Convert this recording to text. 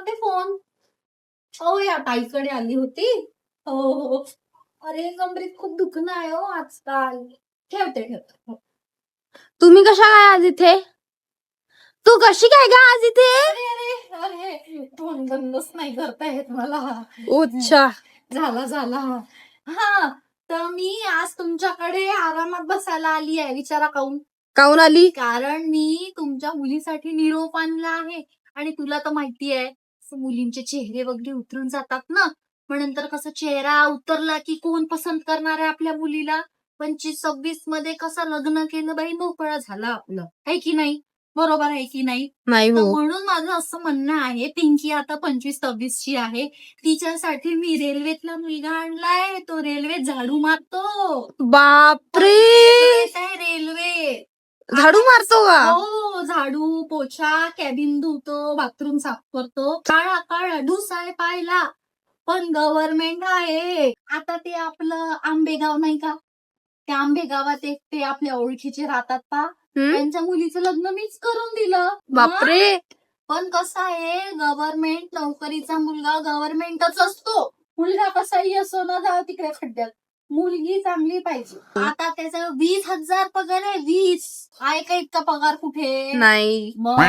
करते फोन. हो, या ताईकडे आली होती. हो हो. अरे कमरेत खूप दुखणं आहे हो आजकाल. ठेवते. हो. तुम्ही कशा काय आज इथे? तू कशी काय ग आज इथे? अरे अरे अरे तोंड बंदच नाही करता येत मला. अच्छा. झाला. हा, तर मी आज तुमच्याकडे आरामात बसायला आली आहे. विचारा काऊन? काऊन आली? कारण मी तुमच्या मुलीसाठी निरोप आणला आहे. आणि तुला तर माहिती आहे, मुलींचे चेहरे वगैरे उतरून जातात ना, मग नंतर कसं चेहरा उतरला की कोण पसंत करणार आहे आपल्या मुलीला. 25-26 मध्ये कसं लग्न केलं बाई, मोकळा झाला आपलं, आहे की नाही? बरोबर आहे की नाही? नाही तर हो. म्हणून माझं असं म्हणणं आहे, पिंकी आता 25-26 ची आहे, तिच्यासाठी मी रेल्वेतला मुलगा आणलाय. तो रेल्वेत झाडू मारतो. बापरे, रेल्वे झाडू मारतो का? हो, झाडू पोछा, कॅबिन धुतो, बाथरूम साफ करतो. काळा ढुसाय पाहिला, पण गव्हर्नमेंट आहे. आता ते आपलं आंबेगाव नाही का, त्या आंबेगावात एक ते आपल्या ओळखीचे राहतात पा, त्यांच्या मुलीचं लग्न मीच करून दिलं. बापरे. पण कसं आहे, गव्हर्नमेंट नोकरीचा मुलगा गव्हर्नमेंटच असतो. मुलगा कसाही असो ना, जाऊ तिकडे खड्ड्यात, मुलगी चांगली पाहिजे. आता त्याचा 20,000 पगार आहे. 20 आहे का इतका पगार कुठे? नाही. मग